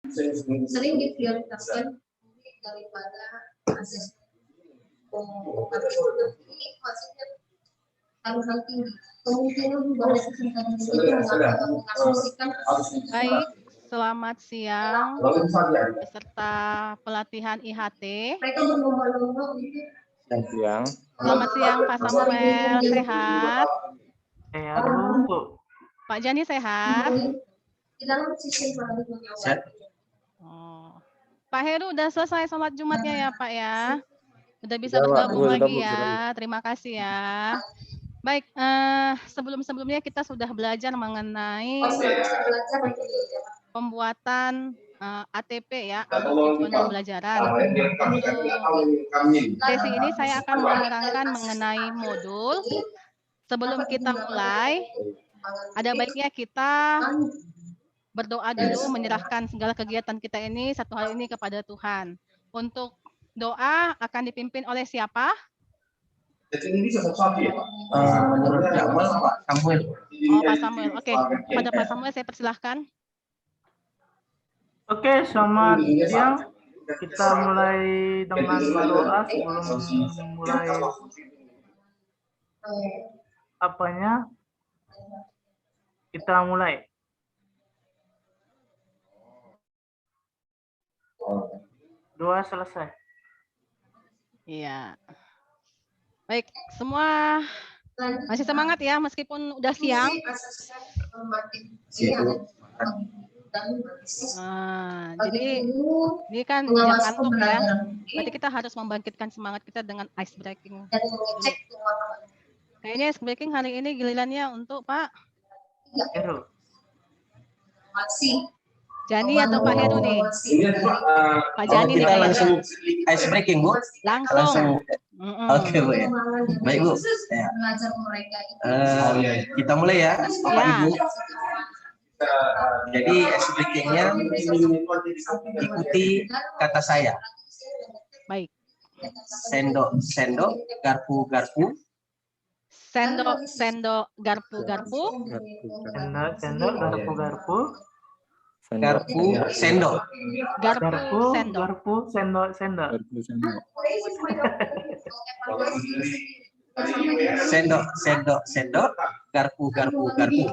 sering diprioritaskan daripada asesmen. Tapi maksudnya hal-hal tinggi. Kemungkinan bahwa kesehatan itu mengasumsikan. Baik, selamat siang beserta pelatihan IHT. Mereka berlomba-lomba untuk. Siang. Selamat siang Pak Samuel, sehat? Sehat Bu. Pak Jani sehat? Di dalam sistem paradigma. Oh. Pak Heru udah selesai sholat Jumatnya ya Pak ya? Udah bisa Sudah, Pak. bergabung Sudah, lagi Bu, ya. Terima kasih ya. Baik, sebelum-sebelumnya kita sudah belajar mengenai pembuatan ATP ya, alur tujuan pembelajaran. Untuk sesi ini saya akan menerangkan mengenai modul. Sebelum kita mulai, ada baiknya kita berdoa dulu, menyerahkan segala kegiatan kita ini satu hari ini kepada Tuhan. Untuk doa akan dipimpin oleh siapa? Menurut Pak Samuel. Oh, Pak Samuel. Oke, kepada Pak Samuel saya persilahkan. Oke, selamat siang. Kita mulai dengan berdoa sebelum mulai apanya. Kita mulai. Doa selesai. Iya. Baik, semua masih semangat ya meskipun udah siang. Jadi ini kan jam kantuk ya. Berarti kita harus membangkitkan semangat kita dengan ice breaking. Kayaknya ice breaking hari ini gilirannya untuk Pak Heru. Jani atau Pak Heru nih? Pak Jani nih kita kayaknya. langsung ice breaking Bu. Langsung. Oke Bu ya. Baik Bu. Ya. Kita mulai ya Bapak Ya. Ibu. Jadi ice breakingnya ikuti kata saya. Baik. Sendok, sendok, garpu, garpu. Sendok, sendok, garpu, garpu. Sendok, sendok, garpu, garpu. Garpu, sendok. Garpu, sendok. Garpu, sendok, sendok. Sendok, sendok, sendok, garpu, garpu, garpu.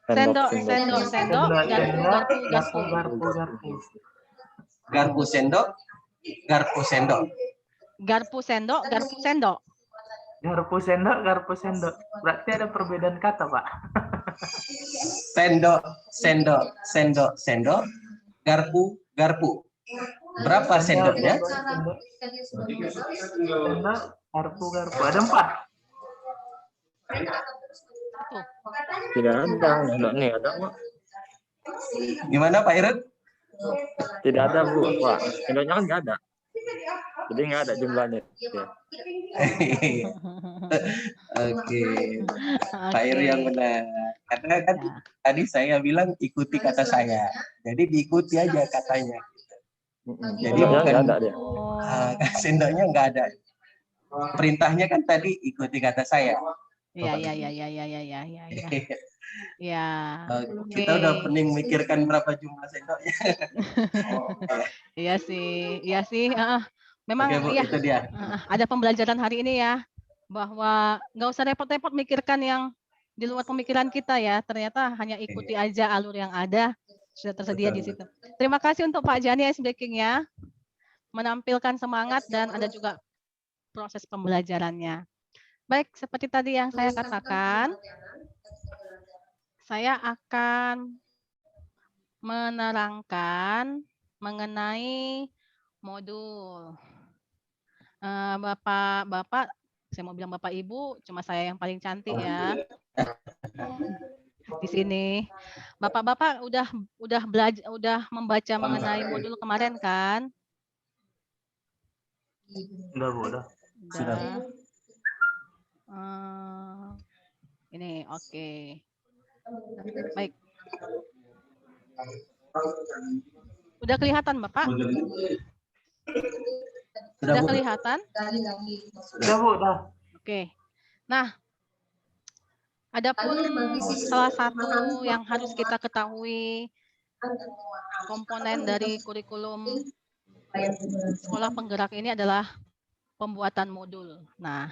Sendok, sendok, sendok, garpu, garpu, garpu. Garpu, garpu. Garpu, sendok, garpu, sendok. Garpu, sendok, garpu, sendok. Garpu, sendok, garpu, sendok. Berarti ada perbedaan kata, Pak. Sendok, sendok, sendok, sendok, garpu, garpu. Berapa sendoknya? Sendok, garpu, garpu. Ada 4. Tidak ada, enggak nih ada Pak. Gimana Pak Irut? Tidak ada Bu, Pak. Sendoknya kan nggak ada. Jadi nggak ada jumlahnya. Ya. Oke. Pak Irut yang benar. Karena kan tadi saya bilang ikuti kata saya. Jadi diikuti aja katanya. Jadi Sendoknya bukan nggak ada dia. sendoknya nggak ada. Perintahnya kan tadi ikuti kata saya. Ya. Kita udah pening mikirkan berapa jumlah sendoknya. Iya sih. Memang Oke, Bu, ya. itu dia. Ada pembelajaran hari ini ya, bahwa nggak usah repot-repot mikirkan yang di luar pemikiran kita ya. Ternyata hanya ikuti aja alur yang ada sudah tersedia di situ. Terima kasih untuk Pak Jani ice breaking ya, menampilkan semangat dan ada juga proses pembelajarannya. Baik, seperti tadi yang saya katakan, saya akan menerangkan mengenai modul. Bapak, saya mau bilang Bapak Ibu, cuma saya yang paling cantik ya. Di sini, Bapak-bapak udah membaca mengenai modul kemarin kan? Udah, Bu, udah. Sudah. Ini oke. Baik. Udah kelihatan Bapak? Sudah kelihatan? Udah, Bu, udah. Oke. Nah, adapun salah satu yang harus kita ketahui komponen dari kurikulum sekolah penggerak ini adalah pembuatan modul. Nah,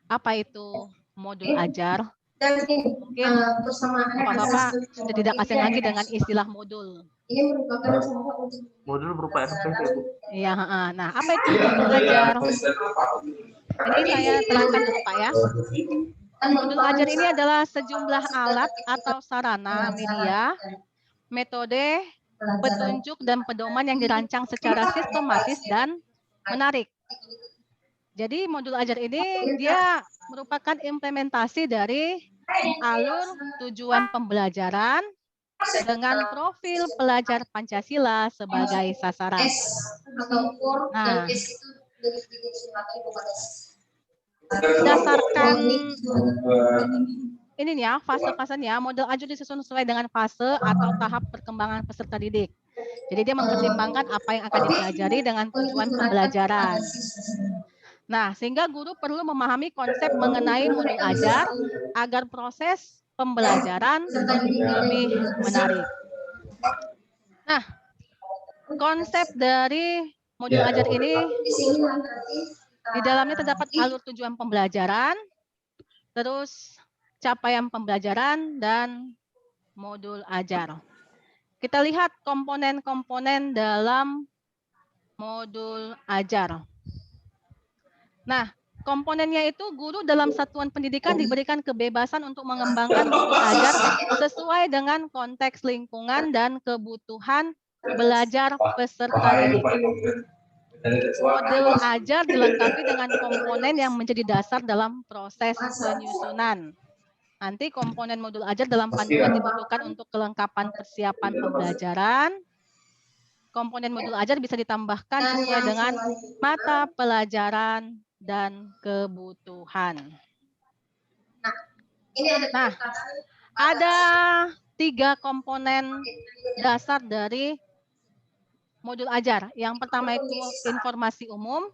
apa itu modul ajar? Dan ini Mungkin persamaan Bapak-bapak asas sudah tidak asing lagi dengan istilah modul. ini merupakan cara untuk Modul berupa SPP, Bu. Iya, nah apa itu modul ajar? Ini saya terangkan dulu Pak ya. Modul ajar ini adalah sejumlah alat atau sarana media, metode, petunjuk dan pedoman yang dirancang secara sistematis dan menarik. Jadi modul ajar ini dia merupakan implementasi dari alur tujuan pembelajaran dengan profil pelajar Pancasila sebagai sasaran. S atau core Nah, dan S itu dari disebutkan kepada berdasarkan ini nih ya, fase-fasenya, model ajar disusun sesuai dengan fase atau tahap perkembangan peserta didik. Jadi dia mempertimbangkan apa yang akan dipelajari dengan tujuan pembelajaran. Nah, sehingga guru perlu memahami konsep mengenai modul ajar agar proses pembelajaran lebih menarik. Nah, konsep dari modul ajar ini di dalamnya terdapat alur tujuan pembelajaran, terus capaian pembelajaran, dan modul ajar. Kita lihat komponen-komponen dalam modul ajar. Nah, komponennya itu guru dalam satuan pendidikan diberikan kebebasan untuk mengembangkan modul ajar sesuai dengan konteks lingkungan dan kebutuhan belajar peserta didik. Modul ajar dilengkapi dengan komponen yang menjadi dasar dalam proses penyusunan. Nanti komponen modul ajar dalam panduan dibutuhkan untuk kelengkapan persiapan pembelajaran. Komponen modul ajar bisa ditambahkan sesuai dengan mata pelajaran dan kebutuhan. Nah, ada 3 komponen dasar dari modul ajar. Yang pertama itu informasi umum,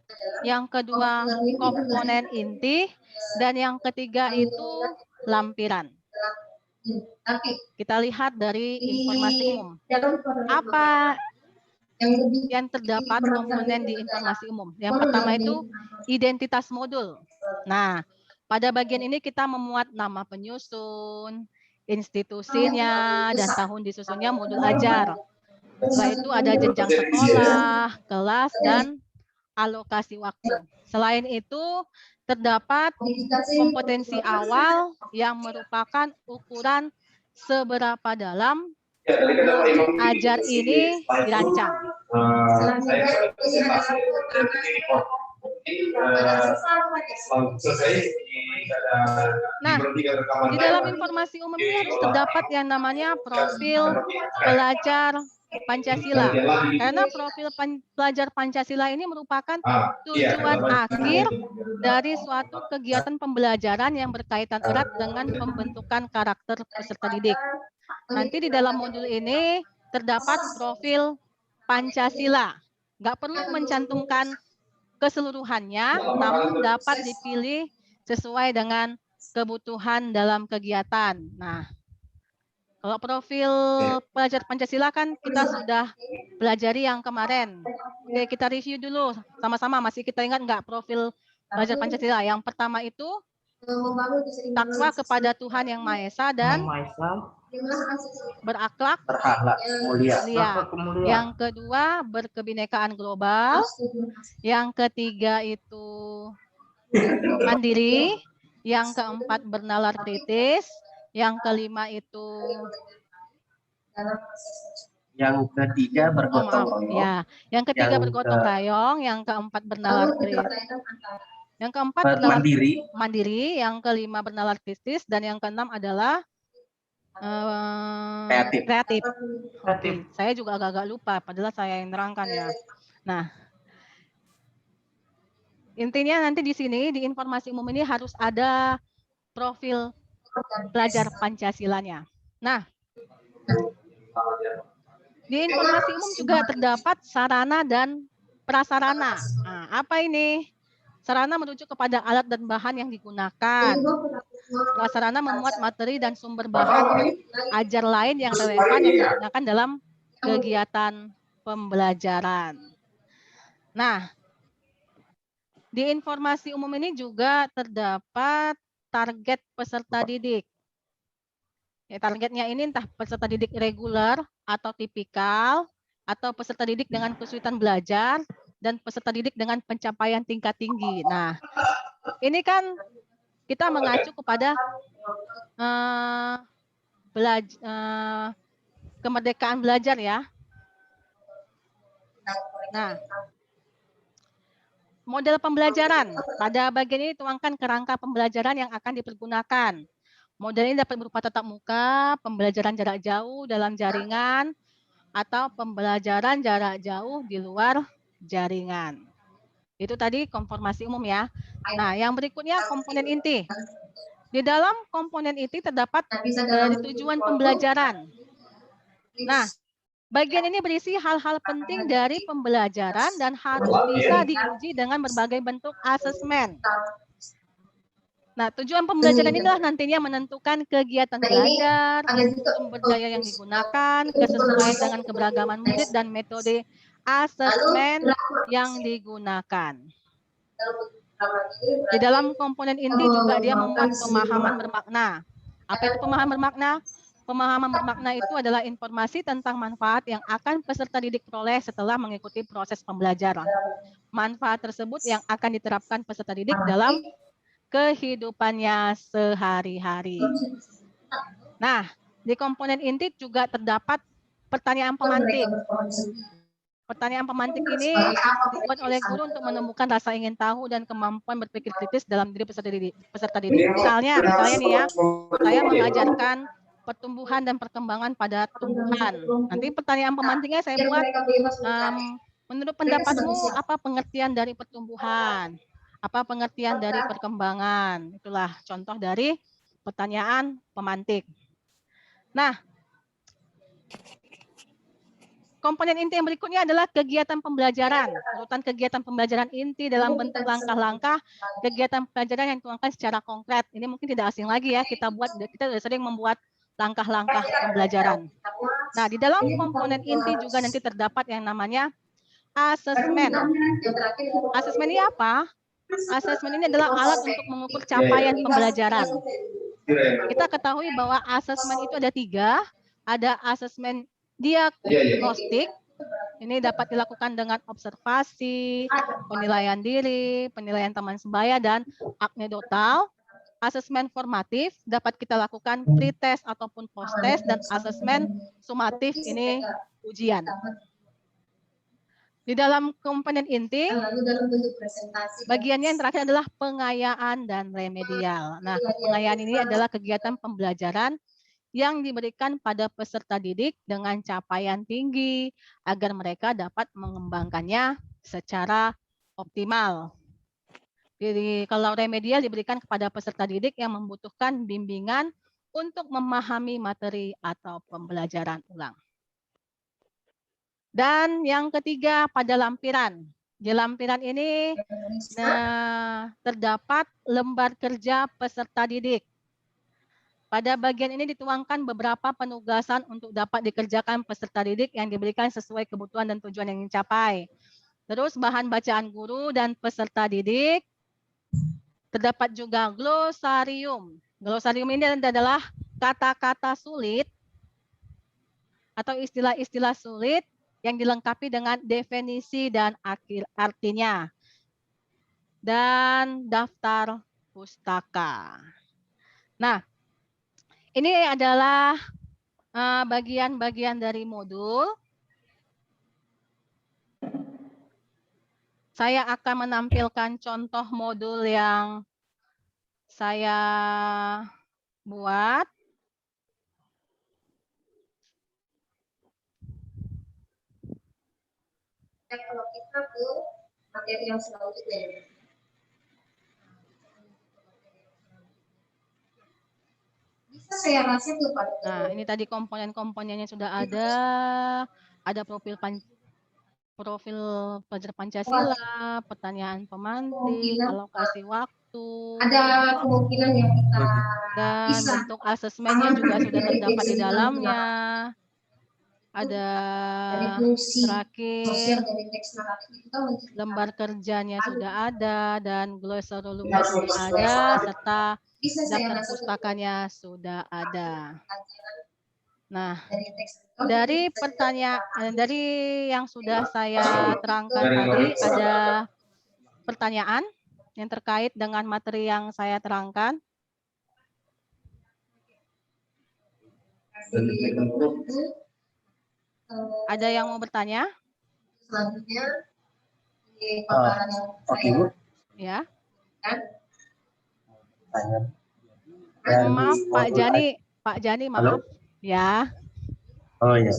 yang kedua komponen inti, dan yang ketiga itu lampiran. Kita lihat dari informasi umum. Apa yang terdapat komponen di informasi umum? Yang pertama itu identitas modul. Nah, pada bagian ini kita memuat nama penyusun, institusinya, dan tahun disusunnya modul ajar. Setelah itu ada jenjang sekolah, kelas, dan alokasi waktu. Selain itu, terdapat kompetensi awal yang merupakan ukuran seberapa dalam modul ajar ini dirancang. Nah, di dalam informasi umum ini harus terdapat yang namanya profil pelajar Pancasila. Karena profil pelajar Pancasila ini merupakan tujuan akhir dari suatu kegiatan pembelajaran yang berkaitan erat dengan pembentukan karakter peserta didik. Nanti di dalam modul ini terdapat profil Pancasila. Nggak perlu mencantumkan keseluruhannya, namun dapat dipilih sesuai dengan kebutuhan dalam kegiatan. Nah, kalau profil pelajar Pancasila kan kita sudah pelajari yang kemarin. Oke, kita review dulu sama-sama. Masih kita ingat nggak profil pelajar Pancasila? Yang pertama itu takwa kepada Tuhan Yang Maha Esa dan berakhlak mulia. Yang kedua, berkebinekaan global. Yang ketiga itu mandiri. Yang keempat, bernalar kritis. Yang kelima itu yang ketiga bergotong royong. Ya, yang ketiga bergotong royong, yang keempat bernalar kritis. Yang keempat bernalar mandiri, yang kelima bernalar kritis, dan yang keenam adalah kreatif. Saya juga agak-agak lupa, padahal saya yang nerangkan ya. Nah, intinya nanti di sini di informasi umum ini harus ada profil pelajar Pancasilanya. Nah, di informasi umum juga terdapat sarana dan prasarana. Nah, apa ini? Sarana merujuk kepada alat dan bahan yang digunakan. Prasarana memuat materi dan sumber bahan ajar lain yang relevan yang digunakan dalam kegiatan pembelajaran. Nah, di informasi umum ini juga terdapat target peserta didik. Ya, targetnya ini entah peserta didik reguler atau tipikal, atau peserta didik dengan kesulitan belajar, dan peserta didik dengan pencapaian tingkat tinggi. Nah, ini kan kita mengacu kepada kemerdekaan belajar ya. Nah, model pembelajaran. Pada bagian ini tuangkan kerangka pembelajaran yang akan dipergunakan. Model ini dapat berupa tatap muka, pembelajaran jarak jauh dalam jaringan, atau pembelajaran jarak jauh di luar jaringan. Itu tadi konformasi umum ya. Nah, yang berikutnya komponen inti. Di dalam komponen inti terdapat dari tujuan pembelajaran. Nah, bagian ini berisi hal-hal penting dari pembelajaran dan harus bisa diuji dengan berbagai bentuk asesmen. Nah, tujuan pembelajaran inilah nantinya menentukan kegiatan belajar, sumber daya yang digunakan, kesesuaian dengan keberagaman murid, dan metode asesmen yang digunakan. Di dalam komponen inti juga dia memuat pemahaman bermakna. Apa itu pemahaman bermakna? Pemahaman bermakna itu adalah informasi tentang manfaat yang akan peserta didik peroleh setelah mengikuti proses pembelajaran. Manfaat tersebut yang akan diterapkan peserta didik dalam kehidupannya sehari-hari. Nah, di komponen inti juga terdapat pertanyaan pemantik. Pertanyaan pemantik ini dibuat oleh guru untuk menemukan rasa ingin tahu dan kemampuan berpikir kritis dalam diri peserta didik. Misalnya nih ya, saya mengajarkan pertumbuhan dan perkembangan pada tumbuhan. Nanti pertanyaan pemantiknya saya buat, menurut pendapatmu apa pengertian dari pertumbuhan? Apa pengertian dari perkembangan? Itulah contoh dari pertanyaan pemantik. Nah, komponen inti yang berikutnya adalah kegiatan pembelajaran. Urutan kegiatan pembelajaran inti dalam bentuk langkah-langkah kegiatan pembelajaran yang dituangkan secara konkret. Ini mungkin tidak asing lagi ya, kita sudah sering membuat langkah-langkah pembelajaran. Nah, di dalam komponen inti juga nanti terdapat yang namanya asesmen. Asesmen ini apa? Asesmen ini adalah alat untuk mengukur capaian pembelajaran. Kita ketahui bahwa asesmen itu ada 3. Ada asesmen diagnostik, ini dapat dilakukan dengan observasi, penilaian diri, penilaian teman sebaya, dan anekdotal. Asesmen formatif dapat kita lakukan pre-test ataupun post-test, dan asesmen sumatif ini ujian. Di dalam komponen inti, bagiannya yang terakhir adalah pengayaan dan remedial. Nah, pengayaan ini adalah kegiatan pembelajaran yang diberikan pada peserta didik dengan capaian tinggi agar mereka dapat mengembangkannya secara optimal. Jadi kalau remedial diberikan kepada peserta didik yang membutuhkan bimbingan untuk memahami materi atau pembelajaran ulang. Dan yang ketiga pada lampiran. Di lampiran ini terdapat lembar kerja peserta didik. Pada bagian ini dituangkan beberapa penugasan untuk dapat dikerjakan peserta didik yang diberikan sesuai kebutuhan dan tujuan yang dicapai. Terus bahan bacaan guru dan peserta didik. Terdapat juga glosarium. Glosarium ini adalah kata-kata sulit atau istilah-istilah sulit yang dilengkapi dengan definisi dan artinya. Dan daftar pustaka. Nah, ini adalah bagian-bagian dari modul. Saya akan menampilkan contoh modul yang saya buat. Kalau kita ke materi yang selanjutnya. Bisa saya rasa tuh Pak. Nah, ini tadi komponen-komponennya sudah ada profil pelajar Pancasila, pertanyaan pemantik, alokasi waktu. Ada kemungkinan yang kita dan bentuk asesmennya juga sudah terdapat di dalamnya. ada dari fungsi terakhir sosial dari teks naratif itu kan menciptakan lembar kerjanya sudah ada dan glossariumnya Ya, sudah bisa. ada serta bisa saya daftar masuk ke pustakanya sudah ada. pelajaran Nah, dari teks dari pertanyaan dari yang sudah saya terangkan tadi ada pertanyaan yang terkait dengan materi yang saya terangkan. Ada yang mau bertanya? Selanjutnya di paparan yang Oke Bu, Ya. tanya. Dari Maaf Pak modul Jani, Pak Jani Halo? maaf. Ya. Oh iya.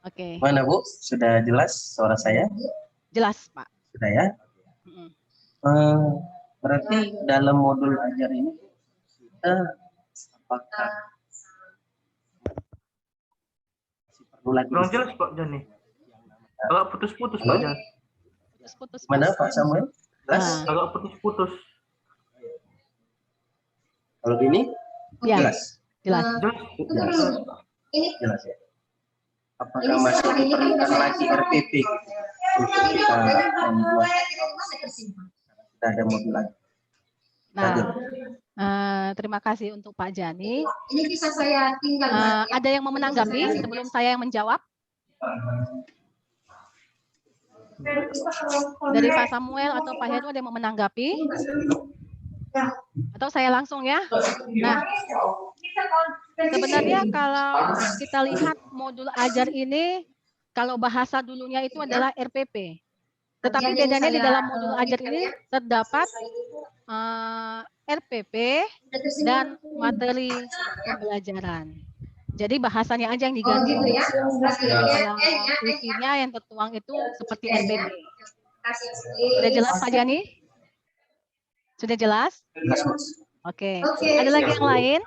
Oke. Mana Bu? Sudah jelas suara saya? Jelas Pak. Sudah ya? Mm-mm. Berarti dalam modul ajar ini kita apakah perlu lagi Kurang jelas Pak Jani. Agak putus-putus Pak Jani. Putus-putus. Mana Pak Samuel? Jelas? Ah. Agak putus-putus. Kalau ini Ya, jelas? jelas. Jelas. Jelas Pak. Jelas ya. Apakah masih diperlukan lagi RPP untuk kita membuat kita ada modul lagi? Nah, terima kasih untuk Pak Jani. ini bisa saya tinggal Ada yang mau menanggapi sebelum saya yang menjawab? Dari Pak Samuel atau Pak Heru ada yang mau menanggapi? Atau saya langsung ya? Nah, sebenarnya kalau kita lihat modul ajar ini, kalau bahasa dulunya itu adalah RPP. Tetapi bedanya di dalam modul ajar ini terdapat RPP dan materi pembelajaran. Jadi bahasanya aja yang diganti. gitu ya. Kalau isinya yang tertuang itu seperti RPP. Sudah jelas Pak Jani? Sudah jelas? Jelas Bu. Oke. Ada lagi yang lain?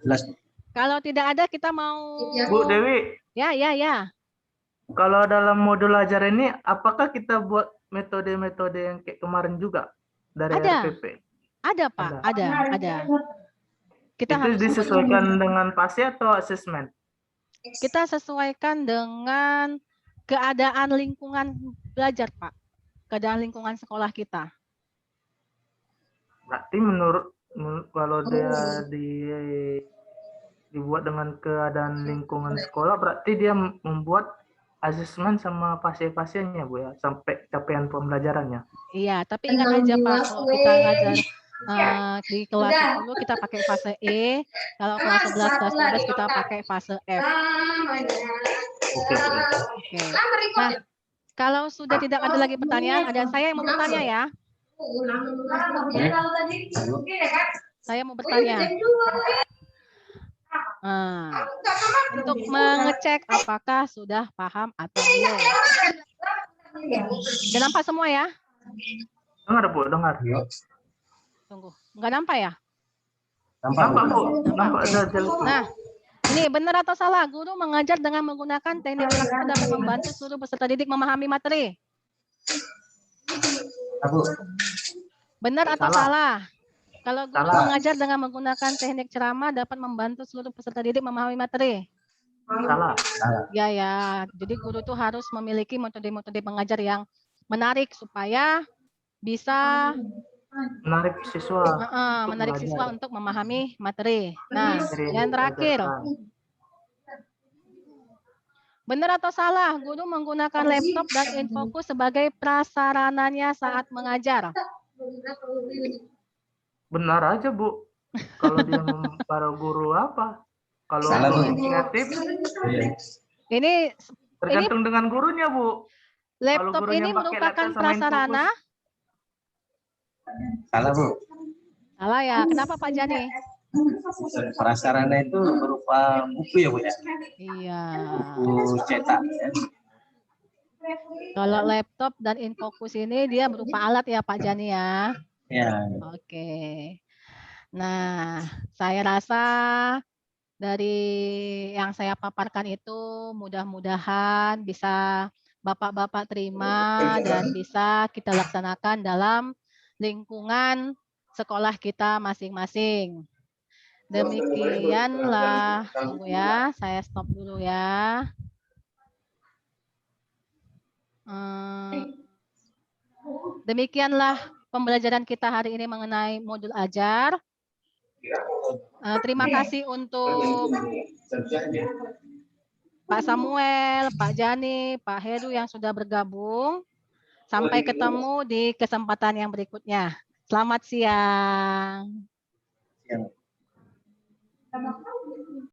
Jelas Bu. Kalau tidak ada kita mau. Bu Dewi, Ya. kalau dalam modul ajar ini apakah kita buat metode-metode yang kayak kemarin juga dari Ada. RPP? Ada Pak, ada. Kita Itu harus disesuaikan dengan PASE atau asesmen? kita sesuaikan dengan keadaan lingkungan belajar Pak. Keadaan lingkungan sekolah kita. Berarti menurut kalau dia dibuat dengan keadaan lingkungan sekolah, berarti dia membuat asesmen sama pasien-pasiennya Bu ya, sampai capaian pembelajarannya. Iya, tapi ingat aja Pak, kalau kita ngajar di kelas 10 kita pakai fase E, kalau kelas 11, kelas 12 kita pakai fase F. Oke. Nah, kalau sudah tidak ada lagi pertanyaan, ada saya yang mau bertanya ya. Saya mau bertanya. Untuk mengecek apakah sudah paham atau belum. Udah nampak semua ya? Dengar Bu, dengar. Tunggu, nggak nampak ya? Nampak Bu, nampak ada jelas. Nah, ini benar atau salah? Guru mengajar dengan menggunakan teknik ceramah dapat membantu seluruh peserta didik memahami materi. Benar atau salah? Kalau guru mengajar dengan menggunakan teknik ceramah dapat membantu seluruh peserta didik memahami materi. Salah. Ya. Jadi guru itu harus memiliki metode-metode pengajar yang menarik supaya bisa menarik siswa untuk memahami materi. Nah, yang terakhir. Benar atau salah guru menggunakan laptop dan Infokus sebagai prasarananya saat mengajar? Benar aja Bu. Kalau dia para guru apa? Kalau inisiatif ini tergantung dengan gurunya Bu. Laptop ini merupakan prasarana. Salah Bu. Salah ya. Kenapa Pak Jani? Prasarana itu berupa buku ya Bu ya? Iya. Buku cetak ya. Kalau laptop dan Infokus ini dia berupa alat ya Pak Jani ya? Ya. Oke. Nah, saya rasa dari yang saya paparkan itu mudah-mudahan bisa Bapak-Bapak terima dan bisa kita laksanakan dalam lingkungan sekolah kita masing-masing. Demikianlah, tunggu ya, saya stop dulu ya. Demikianlah pembelajaran kita hari ini mengenai modul ajar. Terima kasih untuk Pak Samuel, Pak Jani, Pak Heru yang sudah bergabung. Sampai ketemu di kesempatan yang berikutnya. Selamat siang. Siang.